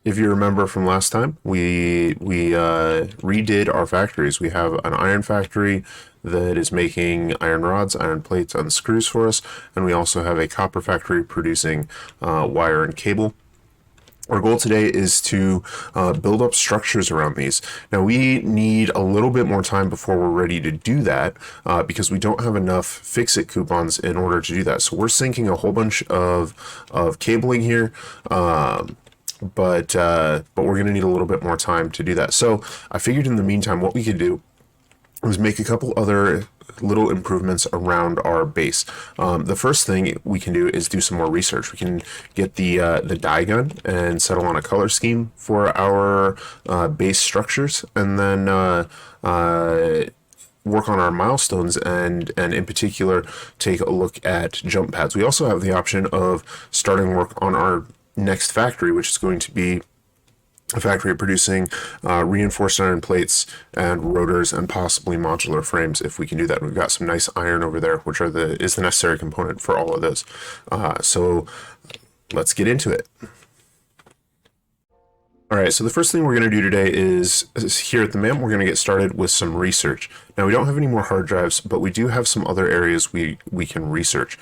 if you remember from last time, we redid our factories. We have an iron factory that is making iron rods, iron plates, and screws for us, and we also have a copper factory producing wire and cable. Our goal today is to build up structures around these. Now, we need a little bit more time before we're ready to do that because we don't have enough fix-it coupons in order to do that. So we're sinking a whole bunch of cabling here, but we're going to need a little bit more time to do that. So I figured in the meantime, what we could do is make a couple other little improvements around our base. The first thing we can do is do some more research. We can get the dye gun and settle on a color scheme for our base structures, and then work on our milestones, and in particular take a look at jump pads. We also have the option of starting work on our next factory, which is going to be a factory producing reinforced iron plates and rotors and possibly modular frames if we can do that. We've got some nice iron over there, which is the necessary component for all of those. So let's get into it. All right, so the first thing we're going to do today is here at the MAM, we're going to get started with some research. Now, we don't have any more hard drives, but we do have some other areas we can research.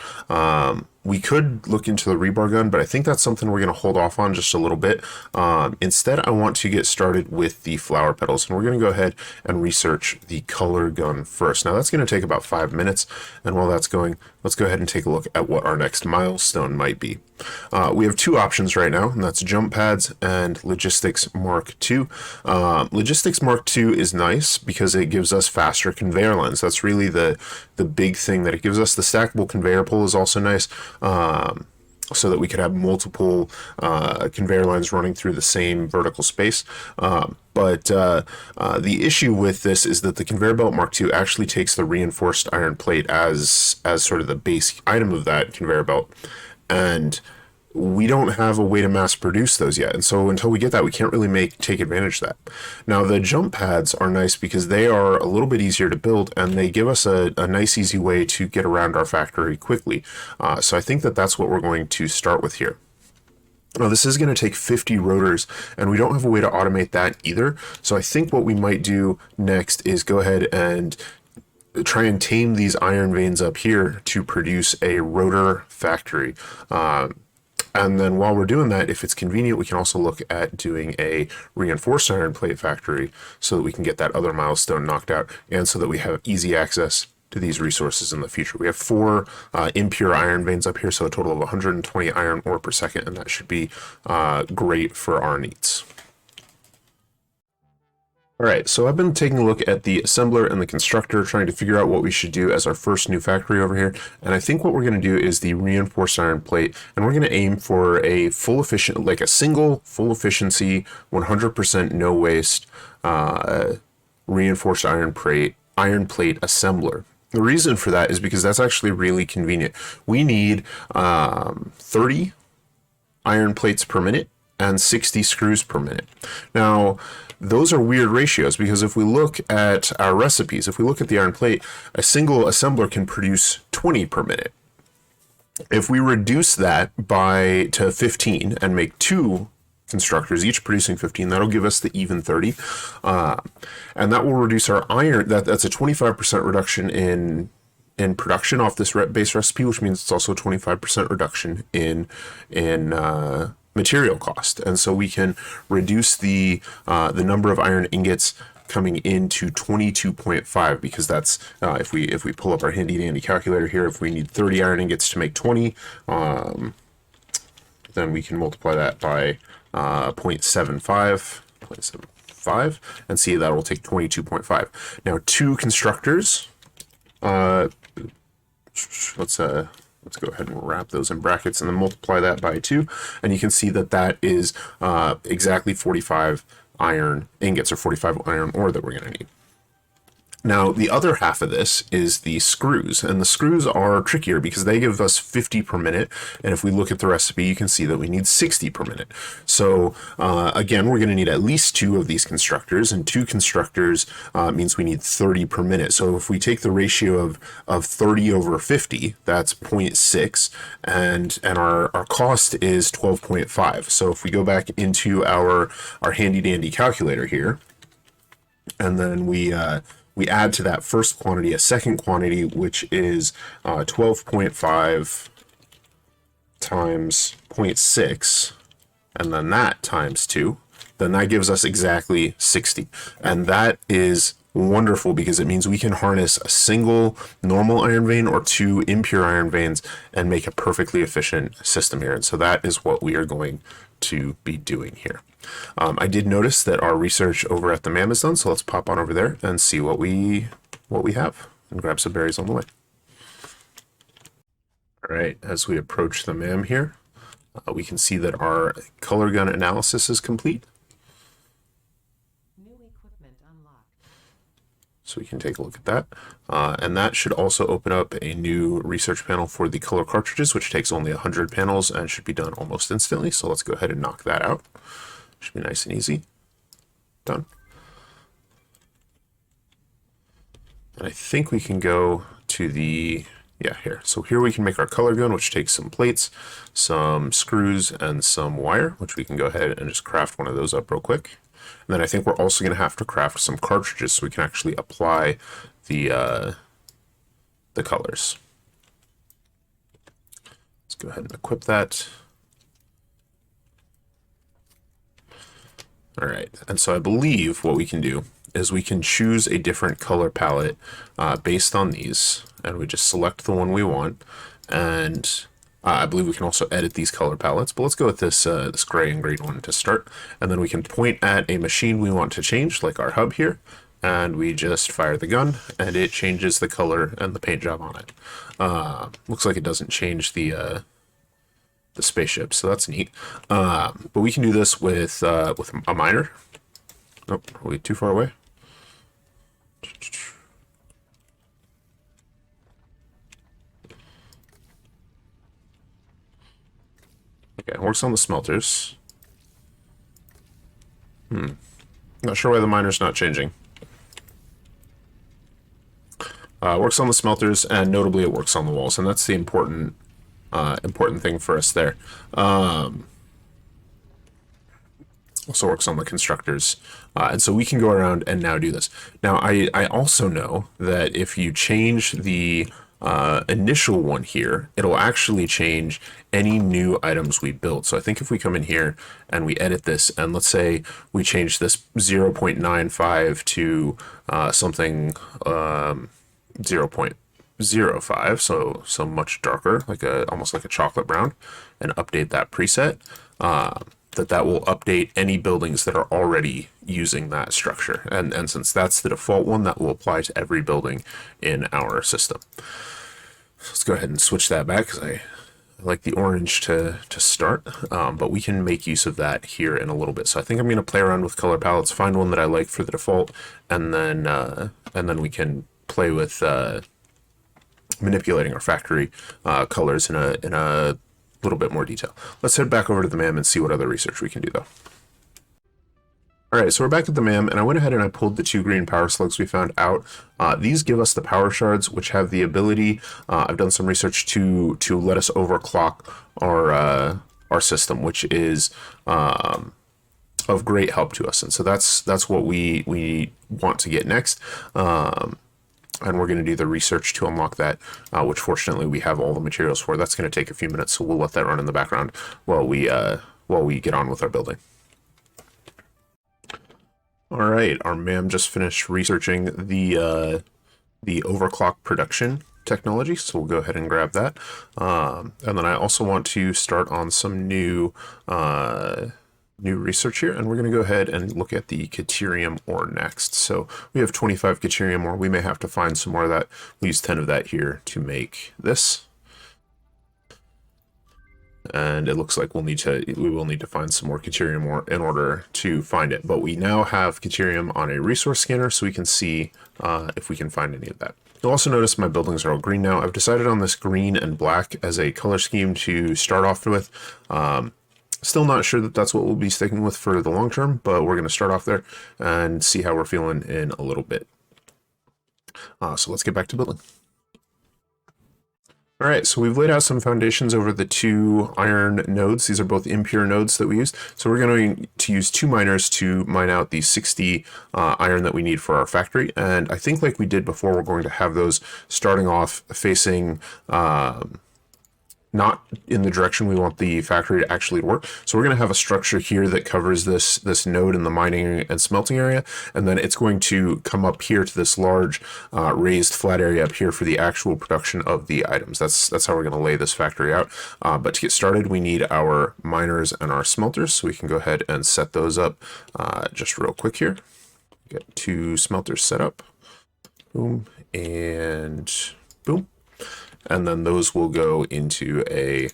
We could look into the rebar gun, but I think that's something we're going to hold off on just a little bit. Instead, I want to get started with the flower petals, and we're going to go ahead and research the color gun first. Now, that's going to take about 5 minutes, and while that's going, let's go ahead and take a look at what our next milestone might be. We have two options right now, and that's jump pads and Logistics Mark II. Logistics Mark II is nice because it gives us faster conveyor lines. That's really the big thing that it gives us. The stackable conveyor pole is also nice, so that we could have multiple conveyor lines running through the same vertical space. But the issue with this is that the conveyor belt Mark II actually takes the reinforced iron plate as sort of the base item of that conveyor belt, and we don't have a way to mass produce those yet. And so until we get that, we can't really take advantage of that. Now, the jump pads are nice because they are a little bit easier to build, and they give us a nice, easy way to get around our factory quickly. So I think that that's what we're going to start with here. Now, this is going to take 50 rotors, and we don't have a way to automate that either. So I think what we might do next is go ahead and try and tame these iron veins up here to produce a rotor factory. And then while we're doing that, if it's convenient, we can also look at doing a reinforced iron plate factory so that we can get that other milestone knocked out, and so that we have easy access to these resources in the future. We have 4 impure iron veins up here, so a total of 120 iron ore per second, and that should be great for our needs. All right, so I've been taking a look at the assembler and the constructor, trying to figure out what we should do as our first new factory over here. And I think what we're going to do is the reinforced iron plate, and we're going to aim for a full efficient, like a single full efficiency, 100% no waste reinforced iron plate assembler. The reason for that is because that's actually really convenient. We need 30 iron plates per minute and 60 screws per minute. Now, those are weird ratios because if we look at our recipes, if we look at the iron plate, a single assembler can produce 20 per minute. If we reduce that to 15 and make 2 constructors, each producing 15, that'll give us the even 30. And that will reduce our iron. That's a 25% reduction in production off this base recipe, which means it's also a 25% reduction in material cost. And so we can reduce the number of iron ingots coming into 22.5, because that's if we pull up our handy dandy calculator here, if we need 30 iron ingots to make 20, then we can multiply that by 0.75 and see that will take 22.5. Now, 2 constructors, let's go ahead and wrap those in brackets and then multiply that by 2. And you can see that that is exactly 45 iron ingots, or 45 iron ore that we're going to need. Now, the other half of this is the screws, and the screws are trickier because they give us 50 per minute, and if we look at the recipe, you can see that we need 60 per minute. So, again, we're going to need at least 2 of these constructors, and 2 constructors means we need 30 per minute. So if we take the ratio of 30 over 50, that's 0.6, and our cost is 12.5. So if we go back into our handy-dandy calculator here, and then we add to that first quantity a second quantity, which is 12.5 times 0.6, and then that times 2, then that gives us exactly 60. And that is wonderful because it means we can harness a single normal iron vein or 2 impure iron veins and make a perfectly efficient system here. And so that is what we are going to be doing here. I did notice that our research over at the MAM is done, so let's pop on over there and see what we have and grab some berries on the way. All right, as we approach the MAM here, we can see that our color gun analysis is complete. New equipment unlocked. So we can take a look at that. And that should also open up a new research panel for the color cartridges, which takes only 100 panels and should be done almost instantly. So let's go ahead and knock that out. Should be nice and easy. Done. And I think we can go to the, yeah, here. So here we can make our color gun, which takes some plates, some screws, and some wire, which we can go ahead and just craft one of those up real quick. And then I think we're also going to have to craft some cartridges so we can actually apply the colors. Let's go ahead and equip that. All right, and so I believe what we can do is we can choose a different color palette based on these, and we just select the one we want. And I believe we can also edit these color palettes, but let's go with this this gray and green one to start. And then we can point at a machine we want to change, like our hub here, and we just fire the gun, and it changes the color and the paint job on it. Looks like it doesn't change the spaceship, so that's neat. But we can do this with a miner. Nope, are we too far away? Okay, works on the smelters. Not sure why the miner's not changing. Works on the smelters, and notably it works on the walls, and that's the important thing for us there. Also works on the constructors, and so we can go around and now do this. Now I also know that if you change the initial one here, it'll actually change any new items we build. So I think if we come in here and we edit this, and let's say we change this 0.95 to something 0.05, so much darker, like almost like a chocolate brown, and update that preset, that will update any buildings that are already using that structure. And since that's the default one, that will apply to every building in our system. Let's go ahead and switch that back because I like the orange to start, but we can make use of that here in a little bit. So I think I'm going to play around with color palettes, find one that I like for the default, and then we can play with manipulating our factory colors in a little bit more detail. Let's head back over to the MAM and see what other research we can do though. All right, so we're back at the MAM, and I went ahead and I pulled the 2 green power slugs we found out. These give us the power shards, which have the ability, I've done some research to let us overclock our system, which is of great help to us. And so that's what we want to get next. And we're going to do the research to unlock that, which fortunately we have all the materials for. That's going to take a few minutes, so we'll let that run in the background while we get on with our building. All right, our MAM just finished researching the overclock production technology, so we'll go ahead and grab that. And then I also want to start on some new research here, and we're going to go ahead and look at the Caterium ore next. So we have 25 Caterium ore. We may have to find some more of that. We'll use 10 of that here to make this. and it looks like we will need to find some more Caterium in order to find it. But we now have Caterium on a resource scanner, so we can see if we can find any of that. You'll also notice my buildings are all green now. I've decided on this green and black as a color scheme to start off with. Still not sure that that's what we'll be sticking with for the long term, but we're going to start off there and see how we're feeling in a little bit. So let's get back to building. All right, so we've laid out some foundations over the 2 iron nodes. These are both impure nodes that we used. So we're going to use 2 miners to mine out the 60 iron that we need for our factory. And I think like we did before, we're going to have those starting off facing not in the direction we want the factory to actually work. So we're going to have a structure here that covers this node in the mining and smelting area, and then it's going to come up here to this large raised flat area up here for the actual production of the items. That's how we're going to lay this factory out. But to get started, we need our miners and our smelters, so we can go ahead and set those up just real quick here. Get 2 smelters set up. Boom, and boom. And then those will go into a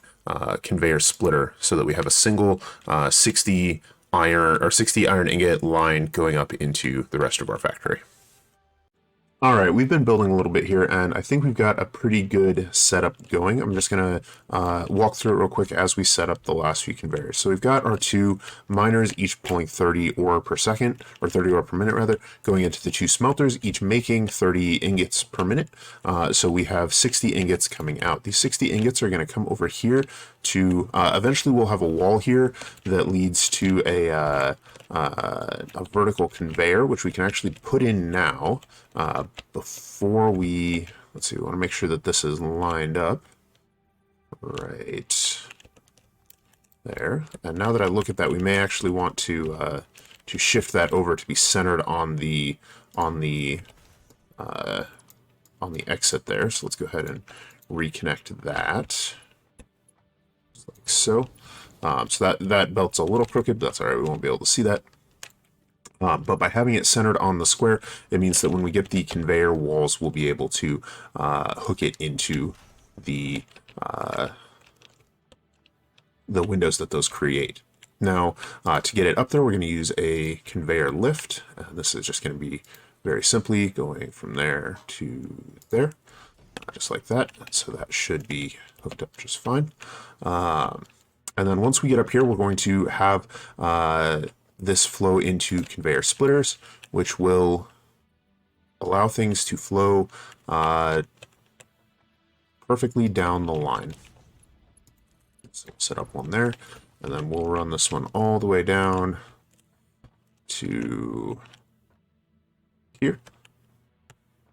conveyor splitter so that we have a single 60 iron ingot line going up into the rest of our factory. All right, we've been building a little bit here, and I think we've got a pretty good setup going. I'm just going to walk through it real quick as we set up the last few conveyors. So we've got our 2 miners, each pulling 30 ore per second, or 30 ore per minute rather, going into the 2 smelters, each making 30 ingots per minute. So we have 60 ingots coming out. These 60 ingots are going to come over here to, eventually we'll have a wall here that leads to a vertical conveyor, which we can actually put in now before we, let's see, we want to make sure that this is lined up right there. And now that I look at that, we may actually want to shift that over to be centered on the exit there. So let's go ahead and reconnect that, just like so. So that belt's a little crooked, but that's all right. We won't be able to see that. But by having it centered on the square, it means that when we get the conveyor walls, we'll be able to hook it into the windows that those create. Now, to get it up there, we're going to use a conveyor lift. This is just going to be very simply going from there to there, just like that. So that should be hooked up just fine. And then once we get up here, we're going to have this flow into conveyor splitters, which will allow things to flow perfectly down the line. So set up one there, and then we'll run this one all the way down to here,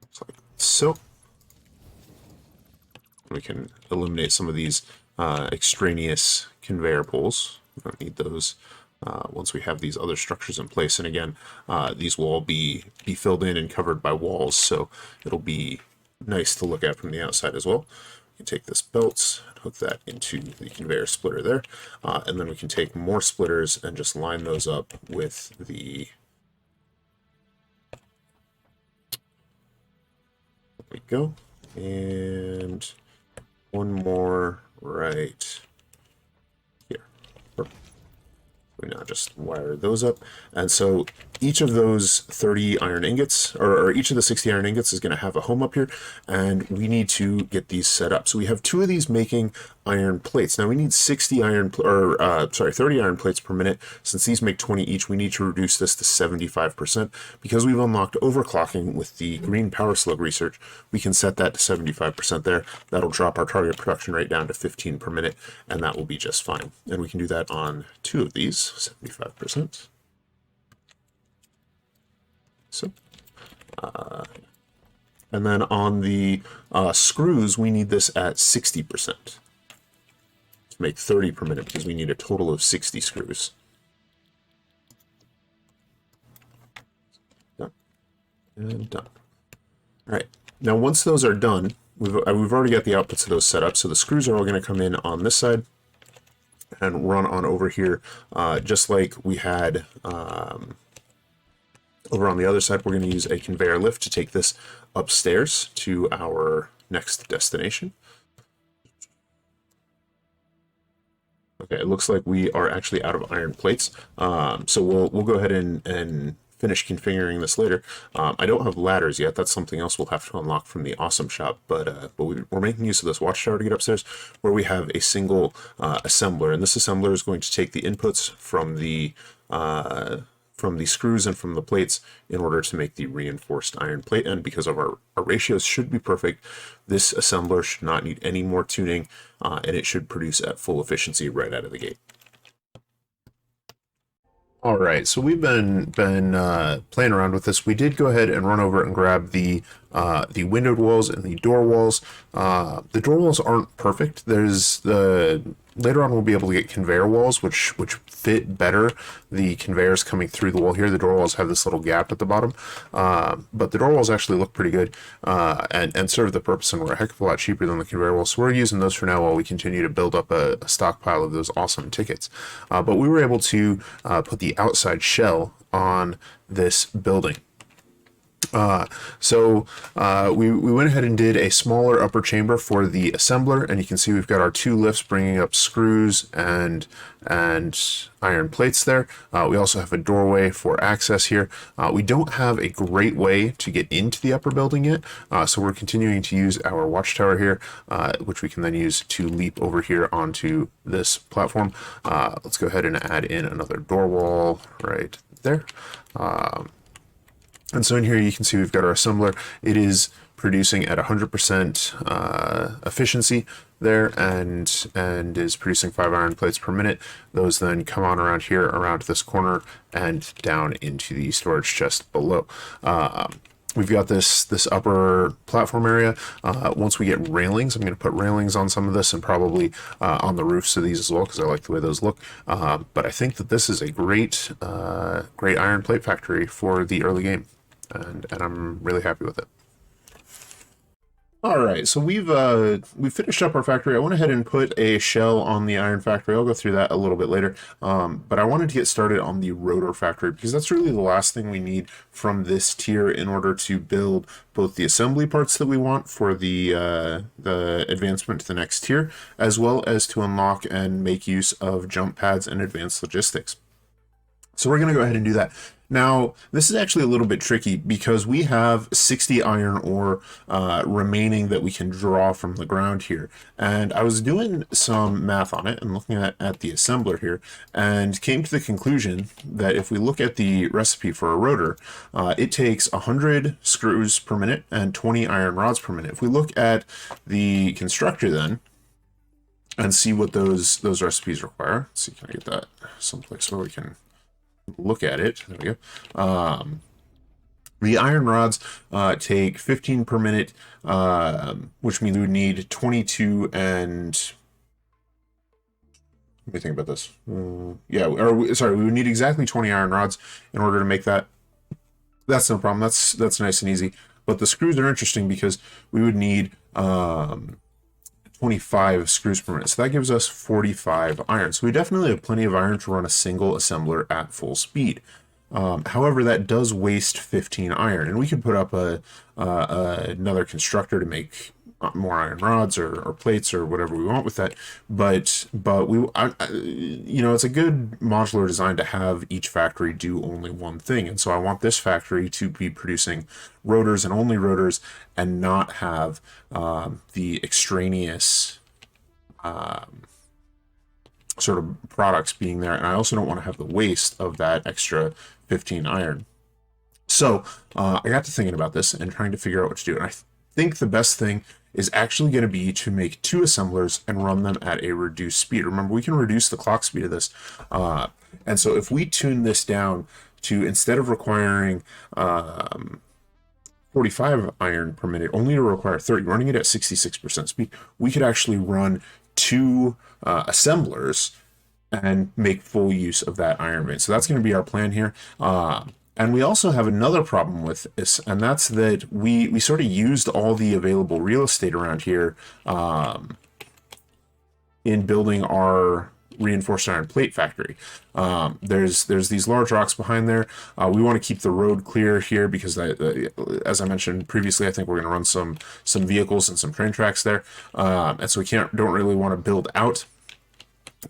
just like so. We can eliminate some of these extraneous conveyor pulls. We don't need those once we have these other structures in place. And again, these will all be filled in and covered by walls, so it'll be nice to look at from the outside as well. We can take this belt, hook that into the conveyor splitter there, and then we can take more splitters and just line those up with the... There we go. And one more right here. Perfect. We now just wire those up. And so each of those 30 iron ingots, or each of the 60 iron ingots is going to have a home up here, and we need to get these set up. So we have 2 of these making iron plates. Now we need 30 iron plates per minute. Since these make 20 each, we need to reduce this to 75%. Because we've unlocked overclocking with the green power slug research, we can set that to 75% there. That'll drop our target production rate down to 15 per minute, and that will be just fine. And we can do that on 2 of these, 75%. So, and then on the screws, we need this at 60% to make 30 per minute, because we need a total of 60 screws. Done. And done. All right. Now, once those are done, we've already got the outputs of those set up. So the screws are all going to come in on this side and run on over here, just like we had over on the other side. We're going to use a conveyor lift to take this upstairs to our next destination. Okay, it looks like we are actually out of iron plates. So we'll go ahead and finish configuring this later. I don't have ladders yet. That's something else we'll have to unlock from the awesome shop. But we're making use of this watchtower to get upstairs, where we have a single assembler, and this assembler is going to take the inputs from the screws and from the plates in order to make the reinforced iron plate. And because of our ratios should be perfect, this assembler should not need any more tuning, and it should produce at full efficiency right out of the gate. All right, so we've been playing around with this. We did go ahead and run over and grab the windowed walls and the door walls. The door walls aren't perfect. Later on we'll be able to get conveyor walls, which fit better the conveyors coming through the wall here. The door walls have this little gap at the bottom, but the door walls actually look pretty good and serve the purpose and were a heck of a lot cheaper than the conveyor walls. So we're using those for now while we continue to build up a stockpile of those awesome tickets. But we were able to put the outside shell on this building. We went ahead and did a smaller upper chamber for the assembler, and you can see we've got our two lifts bringing up screws and iron plates there. We also have a doorway for access here. We don't have a great way to get into the upper building yet, so we're continuing to use our watchtower here, which we can then use to leap over here onto this platform. Let's go ahead and add in another door wall right there. And so in here you can see we've got our assembler. It is producing at 100% efficiency there and is producing 5 iron plates per minute. Those then come on around here, around this corner, and down into the storage chest below. We've got this upper platform area. Once we get railings, I'm going to put railings on some of this and probably on the roofs of these as well, because I like the way those look. But I think that this is a great iron plate factory for the early game. And I'm really happy with it. All right, so we've finished up our factory. I went ahead and put a shell on the iron factory. I'll go through that a little bit later. But I wanted to get started on the rotor factory because that's really the last thing we need from this tier in order to build both the assembly parts that we want for the advancement to the next tier, as well as to unlock and make use of jump pads and advanced logistics. So we're going to go ahead and do that. Now, this is actually a little bit tricky because we have 60 iron ore remaining that we can draw from the ground here. And I was doing some math on it and looking at the assembler here and came to the conclusion that if we look at the recipe for a rotor, it takes 100 screws per minute and 20 iron rods per minute. If we look at the constructor then and see what those recipes require, let's see, can I get that someplace where we can look at it? There we go. The iron rods take 15 per minute, which means we would need 22 and... Let me think about this. Sorry, we would need exactly 20 iron rods in order to make that. That's no problem. That's nice and easy. But the screws are interesting because we would need 25 screws per minute. So that gives us 45 iron. So we definitely have plenty of iron to run a single assembler at full speed. However, that does waste 15 iron, and we could put up another constructor to make more iron rods or plates or whatever we want with that. But it's a good modular design to have each factory do only one thing. And so I want this factory to be producing rotors and only rotors and not have the extraneous sort of products being there. And I also don't want to have the waste of that extra 15 iron. So I got to thinking about this and trying to figure out what to do. And I think the best thing is actually going to be to make 2 assemblers and run them at a reduced speed. Remember, we can reduce the clock speed of this. And so if we tune this down to, instead of requiring 45 iron per minute, only to require 30, running it at 66% speed, we could actually run 2 assemblers and make full use of that iron vein. So that's going to be our plan here. And we also have another problem with this, and that's that we sort of used all the available real estate around here in building our reinforced iron plate factory. There's these large rocks behind there. We want to keep the road clear here because, as I mentioned previously, I think we're going to run some vehicles and some train tracks there, and so we don't really want to build out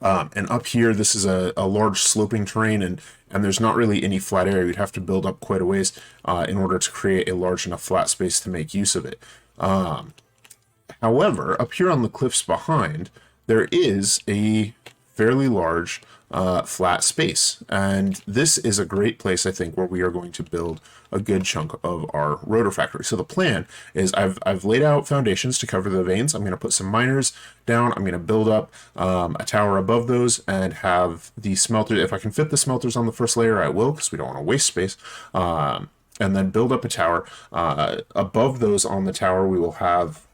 And up here, this is a large sloping terrain, and there's not really any flat area. You'd have to build up quite a ways in order to create a large enough flat space to make use of it. However, up here on the cliffs behind, there is a fairly large flat space. And this is a great place, I think, where we are going to build a good chunk of our rotor factory. So the plan is I've laid out foundations to cover the veins. I'm going to put some miners down. I'm going to build up a tower above those and have the smelters. If I can fit the smelters on the first layer, I will, because we don't want to waste space. And then build up a tower. Above those on the tower, we will have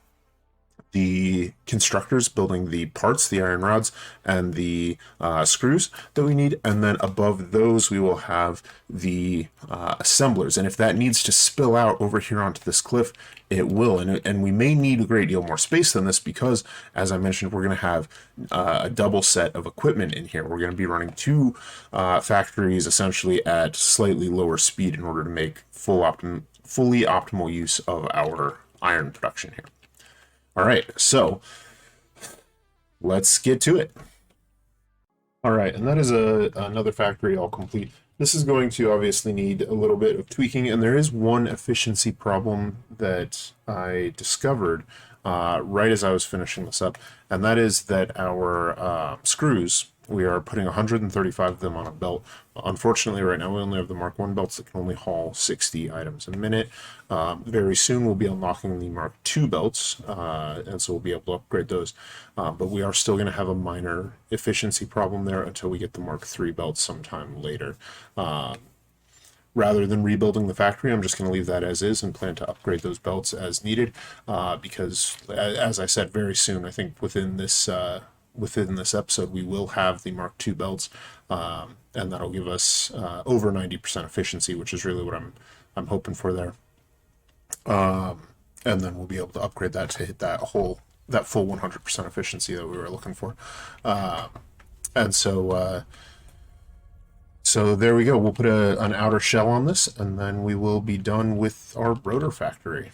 the constructors building the parts, the iron rods, and the screws that we need. And then above those, we will have the assemblers. And if that needs to spill out over here onto this cliff, it will. And we may need a great deal more space than this because, as I mentioned, we're going to have a double set of equipment in here. We're going to be running two factories essentially at slightly lower speed in order to make fully optimal use of our iron production here. All right, so let's get to it. All right, and that is another factory all complete. This is going to obviously need a little bit of tweaking, and there is one efficiency problem that I discovered right as I was finishing this up, and that is that our screws, we are putting 135 of them on a belt. Unfortunately, right now we only have the Mark I belts that can only haul 60 items a minute. Very soon we'll be unlocking the Mark II belts, and so we'll be able to upgrade those. But we are still going to have a minor efficiency problem there until we get the Mark III belts sometime later. Rather than rebuilding the factory, I'm just going to leave that as is and plan to upgrade those belts as needed, because, as I said, very soon, I think within this episode, we will have the Mark II belts, and that'll give us over 90% efficiency, which is really what I'm hoping for there. And then we'll be able to upgrade that to hit that full 100% efficiency that we were looking for. And so there we go. We'll put an outer shell on this, and then we will be done with our rotor factory.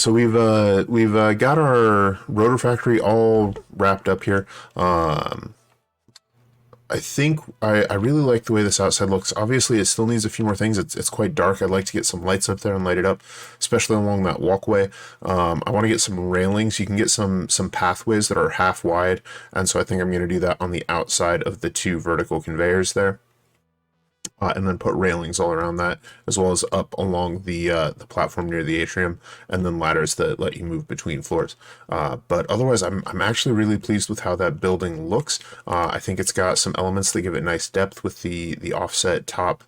so we've got our rotor factory all wrapped up here. I think I really like the way this outside looks. Obviously, it still needs a few more things. It's quite dark. I'd like to get some lights up there and light it up, especially along that walkway. I want to get some railings. You can get some pathways that are half wide, and so I think I'm going to do that on the outside of the two vertical conveyors there. And then put railings all around that, as well as up along the platform near the atrium, and then ladders that let you move between floors. But otherwise, I'm actually really pleased with how that building looks. I think it's got some elements that give it nice depth with the offset top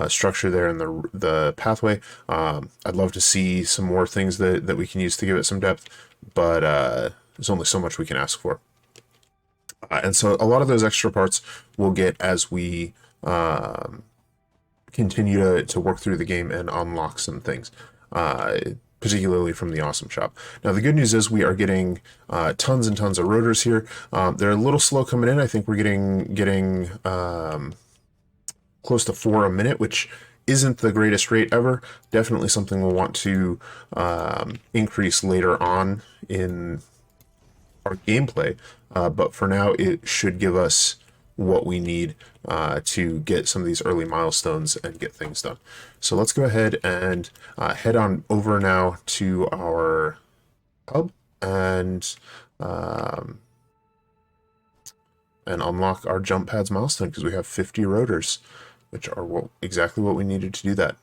structure there and the pathway. I'd love to see some more things that we can use to give it some depth, but there's only so much we can ask for. And so a lot of those extra parts we'll get as we continue to work through the game and unlock some things, particularly from the Awesome Shop. Now, the good news is we are getting tons and tons of rotors here. They're a little slow coming in. I think we're getting close to 4 a minute, which isn't the greatest rate ever. Definitely something we'll want to increase later on in our gameplay. But for now, it should give us what we need to get some of these early milestones and get things done. So let's go ahead and head on over now to our hub and unlock our jump pads milestone, because we have 50 rotors, which are exactly what we needed to do that.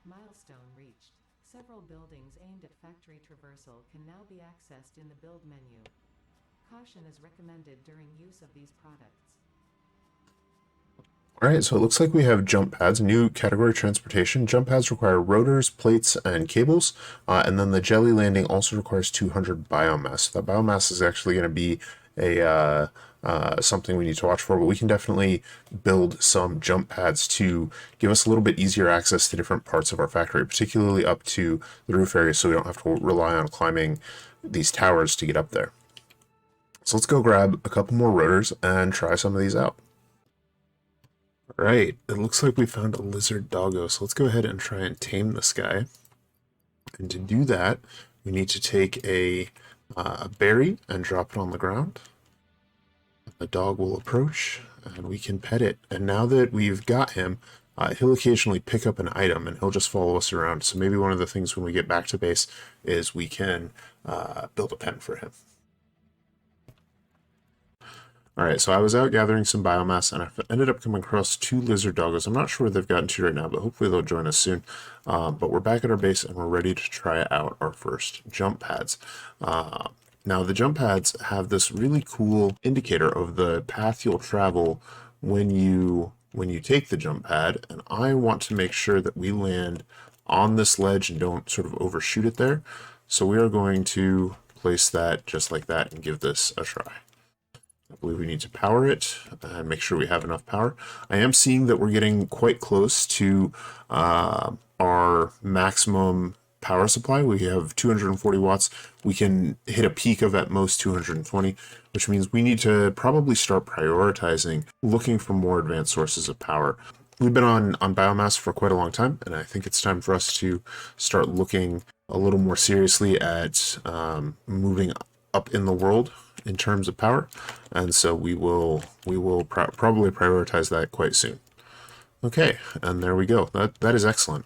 Milestone reached. Several buildings aimed at factory traversal can now be accessed in the build menu. Caution is recommended during use of these products. Alright, so it looks like we have jump pads, new category transportation. Jump pads require rotors, plates, and cables, and then the jelly landing also requires 200 biomass. So that biomass is actually going to be a something we need to watch for, but we can definitely build some jump pads to give us a little bit easier access to different parts of our factory, particularly up to the roof area, so we don't have to rely on climbing these towers to get up there. So let's go grab a couple more rotors and try some of these out. Alright, it looks like we found a lizard doggo, so let's go ahead and try and tame this guy. And to do that, we need to take a berry and drop it on the ground. The dog will approach, and we can pet it. And now that we've got him, he'll occasionally pick up an item, and he'll just follow us around. So maybe one of the things when we get back to base is we can build a pen for him. Alright, so I was out gathering some biomass, and I ended up coming across 2 lizard doggos. I'm not sure where they've gotten to right now, but hopefully they'll join us soon. But we're back at our base, and we're ready to try out our first jump pads. Now, the jump pads have this really cool indicator of the path you'll travel when you take the jump pad, and I want to make sure that we land on this ledge and don't sort of overshoot it there. So we are going to place that just like that and give this a try. I believe we need to power it and make sure we have enough power. I am seeing that we're getting quite close to our maximum power supply. We have 240 watts. We can hit a peak of at most 220, which means we need to probably start prioritizing looking for more advanced sources of power. We've been on biomass for quite a long time, and I think it's time for us to start looking a little more seriously at moving up in the world in terms of power, and so we will probably prioritize that quite soon. Okay, and there we go. That is excellent.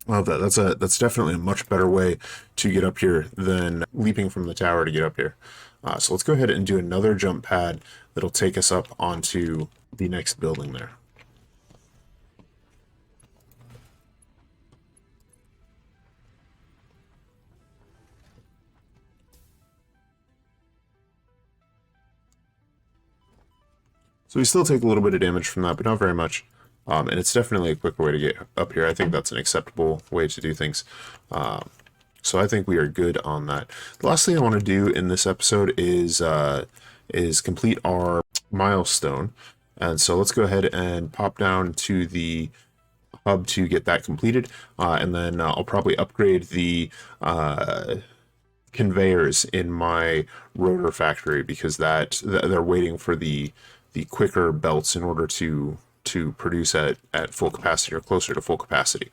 Well, that's definitely a much better way to get up here than leaping from the tower to get up here. So let's go ahead and do another jump pad that'll take us up onto the next building there. So we still take a little bit of damage from that, but not very much. And it's definitely a quicker way to get up here. I think that's an acceptable way to do things. So I think we are good on that. The last thing I want to do in this episode is complete our milestone. And so let's go ahead and pop down to the hub to get that completed, and then I'll probably upgrade the conveyors in my rotor factory, because they're waiting for the quicker belts in order to produce at full capacity or closer to full capacity.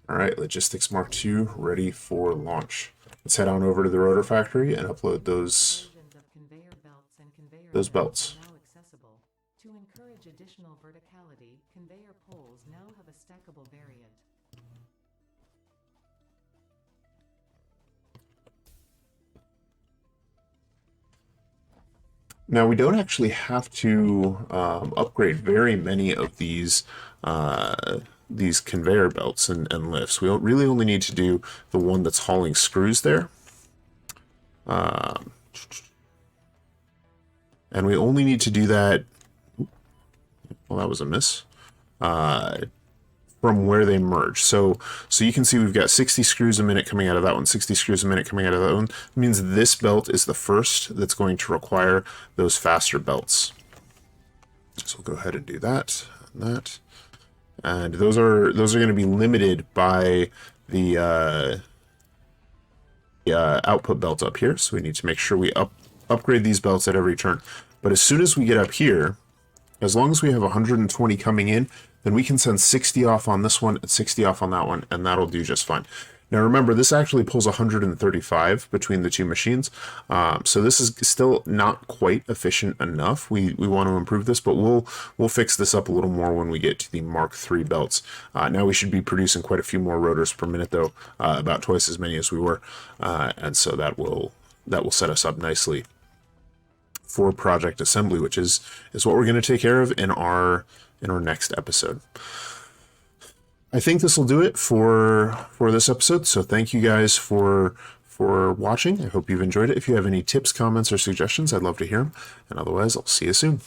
All right, logistics Mark II ready for launch. Let's head on over to the rotor factory and upload those Versions of conveyor belts and conveyor those belts belts. are now accessible. To encourage additional verticality, conveyor poles now have a stackable variant. Now, we don't actually have to upgrade very many of these conveyor belts and lifts. We really only need to do the one that's hauling screws there. And we only need to do that, well, that was a miss, from where they merge. So you can see we've got 60 screws a minute coming out of that one, 60 screws a minute coming out of that one. It means this belt is the first that's going to require those faster belts. So we'll go ahead and do that and that. And those are going to be limited by the output belt up here. So we need to make sure we upgrade these belts at every turn. But as soon as we get up here, as long as we have 120 coming in, then we can send 60 off on this one and 60 off on that one, and that'll do just fine. Now remember, this actually pulls 135 between the two machines, so this is still not quite efficient enough. We want to improve this, but we'll fix this up a little more when we get to the Mark III belts. Now we should be producing quite a few more rotors per minute, though, about twice as many as we were, and so that will set us up nicely for project assembly, which is what we're going to take care of in our next episode. I think this will do it for this episode. So thank you guys for watching. I hope you've enjoyed it. If you have any tips, comments, or suggestions, I'd love to hear them. And otherwise, I'll see you soon.